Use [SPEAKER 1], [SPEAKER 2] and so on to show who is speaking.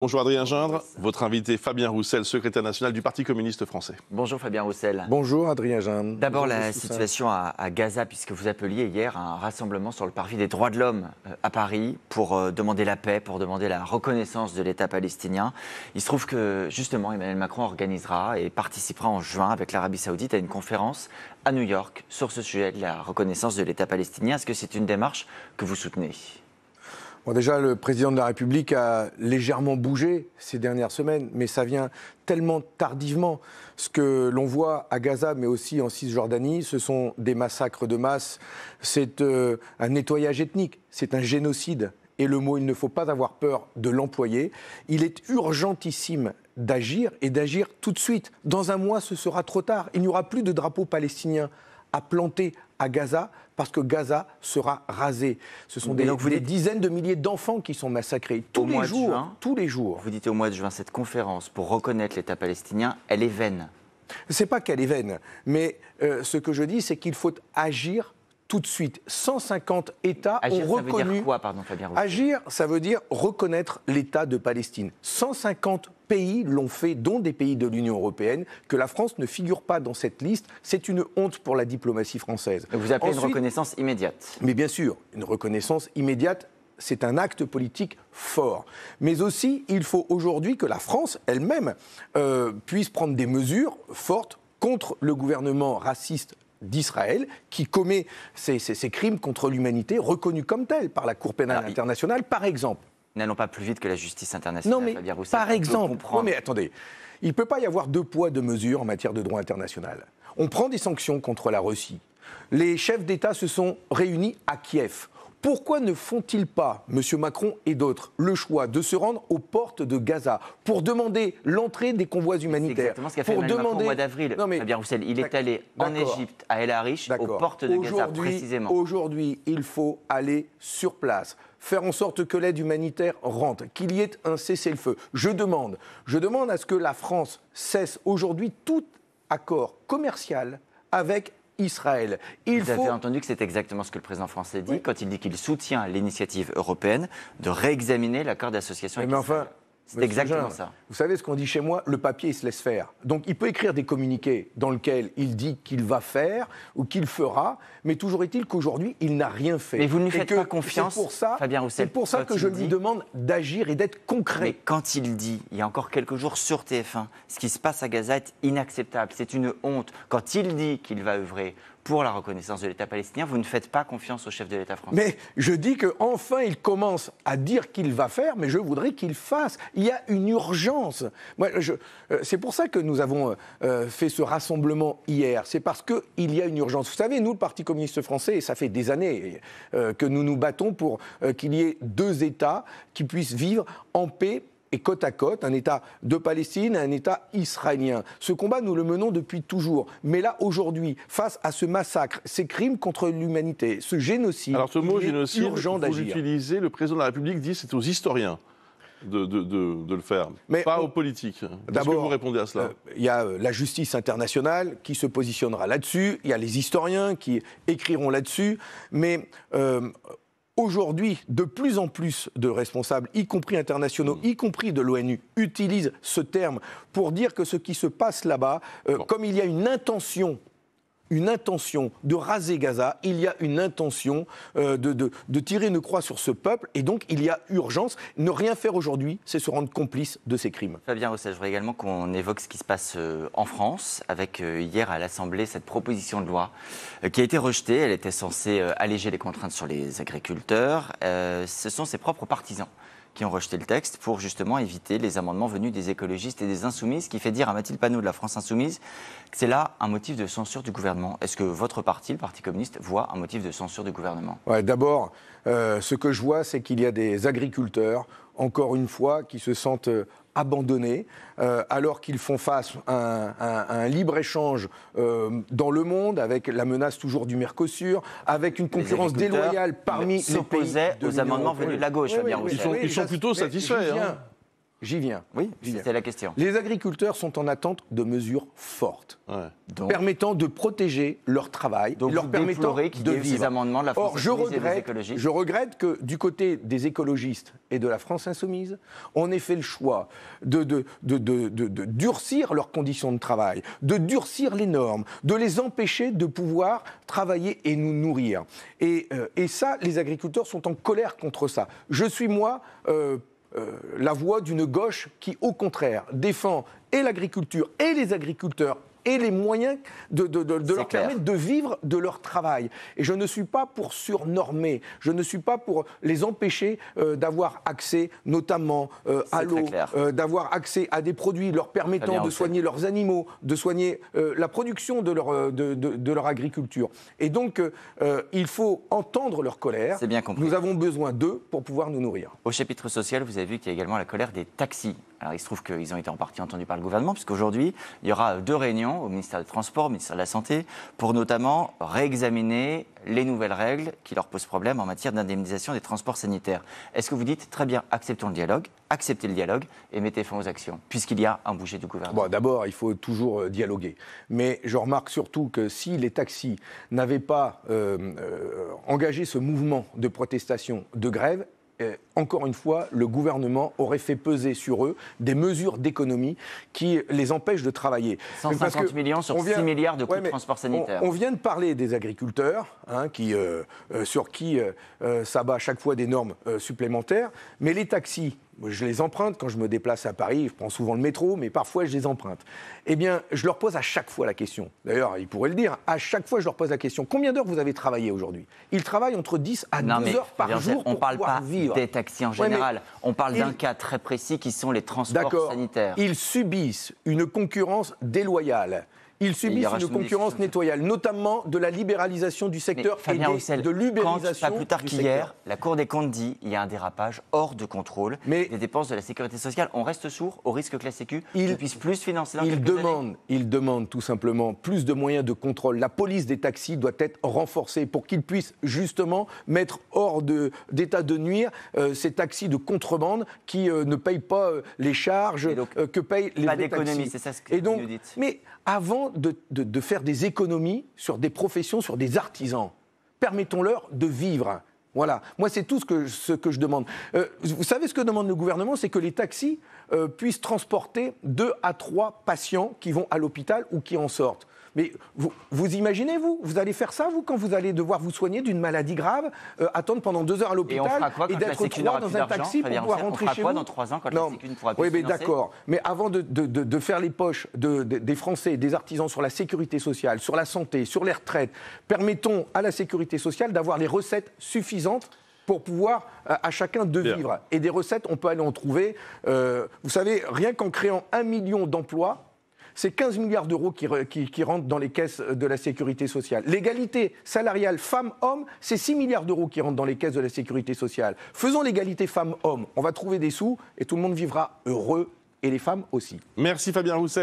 [SPEAKER 1] Bonjour Adrien Gindre, votre invité Fabien Roussel, secrétaire national du Parti communiste français.
[SPEAKER 2] Bonjour Fabien Roussel.
[SPEAKER 3] Bonjour Adrien Gindre.
[SPEAKER 2] D'abord la situation à Gaza, puisque vous appeliez hier à un rassemblement sur le parvis des droits de l'homme à Paris pour demander la paix, pour demander la reconnaissance de l'État palestinien. Il se trouve que justement Emmanuel Macron organisera et participera en juin avec l'Arabie Saoudite à une conférence à New York sur ce sujet de la reconnaissance de l'État palestinien. Est-ce que c'est une démarche que vous soutenez ?
[SPEAKER 3] Bon, déjà, le président de la République a légèrement bougé ces dernières semaines, mais ça vient tellement tardivement. Ce que l'on voit à Gaza, mais aussi en Cisjordanie, ce sont des massacres de masse, c'est un nettoyage ethnique, c'est un génocide. Et le mot, il ne faut pas avoir peur de l'employer. Il est urgentissime d'agir, et d'agir tout de suite. Dans un mois, ce sera trop tard. Il n'y aura plus de drapeau palestinien à planter à Gaza, parce que Gaza sera rasé. Ce sont des dizaines de milliers d'enfants qui sont massacrés tous les jours.
[SPEAKER 2] Vous dites au mois de juin, cette conférence pour reconnaître l'État palestinien, elle est vaine.
[SPEAKER 3] C'est pas qu'elle est vaine, mais ce que je dis, c'est qu'il faut agir tout de suite. 150 États ont reconnu...
[SPEAKER 2] Ça veut dire quoi, pardon, Fabien Roussel ?
[SPEAKER 3] Agir, ça veut dire reconnaître l'État de Palestine. 150 pays l'ont fait, dont des pays de l'Union européenne, que la France ne figure pas dans cette liste. C'est une honte pour la diplomatie française.
[SPEAKER 2] Vous appelez une reconnaissance immédiate ?
[SPEAKER 3] Mais bien sûr, une reconnaissance immédiate, c'est un acte politique fort. Mais aussi, il faut aujourd'hui que la France elle-même puisse prendre des mesures fortes contre le gouvernement raciste d'Israël, qui commet ces crimes contre l'humanité, reconnus comme tels par la Cour pénale internationale, par exemple.
[SPEAKER 2] N'allons pas plus vite que la justice internationale.
[SPEAKER 3] Non, mais
[SPEAKER 2] Fabien Roussel,
[SPEAKER 3] par exemple, non, mais attendez, il ne peut pas y avoir deux poids, deux mesures en matière de droit international. On prend des sanctions contre la Russie. Les chefs d'État se sont réunis à Kiev. Pourquoi ne font-ils pas, M. Macron et d'autres, le choix de se rendre aux portes de Gaza pour demander l'entrée des convois humanitaires?
[SPEAKER 2] C'est exactement ce qu'a fait Emmanuel Macron au mois d'avril. Fabien Roussel, il est allé en Égypte, à El Arish, aux portes de Gaza précisément.
[SPEAKER 3] Aujourd'hui, il faut aller sur place, faire en sorte que l'aide humanitaire rentre, qu'il y ait un cessez-le-feu. Je demande à ce que la France cesse aujourd'hui tout accord commercial avec Israël.
[SPEAKER 2] Vous avez entendu que c'est exactement ce que le président français dit quand il dit qu'il soutient l'initiative européenne de réexaminer l'accord d'association avec Israël. C'est exactement ça.
[SPEAKER 3] Vous savez ce qu'on dit chez moi, le papier, il se laisse faire. Donc il peut écrire des communiqués dans lesquels il dit qu'il va faire ou qu'il fera, mais toujours est-il qu'aujourd'hui, il n'a rien fait.
[SPEAKER 2] Mais vous ne lui faites pas confiance, Fabien Roussel.
[SPEAKER 3] C'est pour ça que je lui demande d'agir et d'être concret.
[SPEAKER 2] Mais quand il dit, il y a encore quelques jours sur TF1, ce qui se passe à Gaza est inacceptable, c'est une honte. Quand il dit qu'il va œuvrer pour la reconnaissance de l'État palestinien, vous ne faites pas confiance au chef de l'État français.
[SPEAKER 3] Mais je dis qu'enfin, il commence à dire qu'il va faire, mais je voudrais qu'il fasse. Il y a une urgence. C'est pour ça que nous avons fait ce rassemblement hier. C'est parce qu'il y a une urgence. Vous savez, nous, le Parti communiste français, et ça fait des années que nous nous battons pour qu'il y ait deux États qui puissent vivre en paix et côte à côte, un État de Palestine et un État israélien. Ce combat, nous le menons depuis toujours. Mais là, aujourd'hui, face à ce massacre, ces crimes contre l'humanité, ce génocide,
[SPEAKER 1] alors ce mot génocide,
[SPEAKER 3] urgent d'agir.
[SPEAKER 1] Vous l'utilisez, le président de la République dit que c'est aux historiens de le faire, mais pas aux politiques. Qu'est-ce que vous répondez à cela ?
[SPEAKER 3] Il y a la justice internationale qui se positionnera là-dessus, il y a les historiens qui écriront là-dessus, mais... Aujourd'hui, de plus en plus de responsables, y compris internationaux, y compris de l'ONU, utilisent ce terme pour dire que ce qui se passe là-bas, comme il y a une intention de raser Gaza, il y a une intention de tirer une croix sur ce peuple, et donc il y a urgence. Ne rien faire aujourd'hui, c'est se rendre complice de ces crimes.
[SPEAKER 2] Fabien Roussel, je voudrais également qu'on évoque ce qui se passe en France, avec hier à l'Assemblée cette proposition de loi qui a été rejetée. Elle était censée alléger les contraintes sur les agriculteurs. Ce sont ses propres partisans qui ont rejeté le texte pour justement éviter les amendements venus des écologistes et des insoumis, ce qui fait dire à Mathilde Panot de la France Insoumise que c'est là un motif de censure du gouvernement. Est-ce que votre parti, le Parti communiste, voit un motif de censure du gouvernement ?
[SPEAKER 3] D'abord, ce que je vois, c'est qu'il y a des agriculteurs, encore une fois, qui se sentent abandonnés, alors qu'ils font face à un libre-échange dans le monde, avec la menace toujours du Mercosur, avec une concurrence déloyale parmi les pays de
[SPEAKER 2] aux amendements venus de la gauche, Fabien Roussel.
[SPEAKER 1] Ils sont plutôt satisfaits.
[SPEAKER 3] J'y viens.
[SPEAKER 2] Oui, c'est la question.
[SPEAKER 3] Les agriculteurs sont en attente de mesures fortes, permettant de protéger leur travail, leur permettant de vivre.
[SPEAKER 2] Ces amendements de la France Insoumise et des écologistes.
[SPEAKER 3] Je regrette que du côté des écologistes et de la France Insoumise, on ait fait le choix de durcir leurs conditions de travail, de durcir les normes, de les empêcher de pouvoir travailler et nous nourrir. Et ça, les agriculteurs sont en colère contre ça. Je suis, moi... la voix d'une gauche qui, au contraire, défend et l'agriculture et les agriculteurs et les moyens de leur permettre de vivre de leur travail. Et je ne suis pas pour surnormer, je ne suis pas pour les empêcher d'avoir accès notamment à l'eau, d'avoir accès à des produits leur permettant de soigner leurs animaux, de soigner la production de leur agriculture. Et donc, il faut entendre leur colère.
[SPEAKER 2] C'est bien compris.
[SPEAKER 3] Nous avons besoin d'eux pour pouvoir nous nourrir.
[SPEAKER 2] Au chapitre social, vous avez vu qu'il y a également la colère des taxis. Alors, il se trouve qu'ils ont été en partie entendus par le gouvernement, puisqu'aujourd'hui, il y aura 2 réunions au ministère des Transports, au ministère de la Santé, pour notamment réexaminer les nouvelles règles qui leur posent problème en matière d'indemnisation des transports sanitaires. Est-ce que vous dites, très bien, acceptons le dialogue, acceptez le dialogue et mettez fin aux actions, puisqu'il y a un bouger du gouvernement?
[SPEAKER 3] Bon, d'abord, il faut toujours dialoguer. Mais je remarque surtout que si les taxis n'avaient pas engagé ce mouvement de protestation, de grève, encore une fois, le gouvernement aurait fait peser sur eux des mesures d'économie qui les empêchent de travailler.
[SPEAKER 2] 150 millions sur 6 milliards de coûts de transport sanitaire.
[SPEAKER 3] On vient de parler des agriculteurs, sur qui s'abat chaque fois des normes supplémentaires, mais les taxis, je les emprunte quand je me déplace à Paris, je prends souvent le métro, mais parfois je les emprunte. Eh bien, je leur pose à chaque fois la question. D'ailleurs, ils pourraient le dire, à chaque fois je leur pose la question, combien d'heures vous avez travaillé aujourd'hui? Ils travaillent entre 10 à 12 heures par jour pour pouvoir vivre.
[SPEAKER 2] On ne parle pas des taxis en général, on parle d'un cas très précis qui sont les transports sanitaires.
[SPEAKER 3] Ils subissent une concurrence déloyale. Ils subissent une concurrence nettoyale, notamment de la libéralisation du secteur et de l'ubérisation
[SPEAKER 2] pas plus tard qu'hier, la Cour des comptes dit qu'il y a un dérapage hors de contrôle des dépenses de la sécurité sociale. On reste sourd au risque que la Sécu ne puisse plus financer dans quelques années.
[SPEAKER 3] Ils demandent tout simplement plus de moyens de contrôle. La police des taxis doit être renforcée pour qu'ils puissent justement mettre hors d'état de nuire ces taxis de contrebande qui ne payent pas les charges que payent les taxis.
[SPEAKER 2] Pas d'économie, c'est ça ce que vous nous dites.
[SPEAKER 3] Mais avant de faire des économies sur des professions, sur des artisans, permettons-leur de vivre. Voilà, moi c'est tout ce que je demande. Vous savez ce que demande le gouvernement, c'est que les taxis puissent transporter 2 à 3 patients qui vont à l'hôpital ou qui en sortent. Mais vous imaginez, vous allez faire ça, vous, quand vous allez devoir vous soigner d'une maladie grave, attendre pendant 2 heures à l'hôpital et d'être 3 dans un taxi pour pouvoir rentrer chez vous?
[SPEAKER 2] On fera quoi dans 3 ans quand la Sécu ne pourra plus
[SPEAKER 3] financer?
[SPEAKER 2] Oui,
[SPEAKER 3] mais d'accord. Mais avant de faire les poches des Français, des artisans sur la sécurité sociale, sur la santé, sur les retraites, permettons à la sécurité sociale d'avoir les recettes suffisantes pour pouvoir à chacun de vivre. Et des recettes, on peut aller en trouver. Vous savez, rien qu'en créant 1 million d'emplois, c'est 15 milliards d'euros qui rentrent dans les caisses de la sécurité sociale. L'égalité salariale femmes-hommes, c'est 6 milliards d'euros qui rentrent dans les caisses de la sécurité sociale. Faisons l'égalité femmes-hommes, on va trouver des sous et tout le monde vivra heureux, et les femmes aussi.
[SPEAKER 1] Merci Fabien Roussel.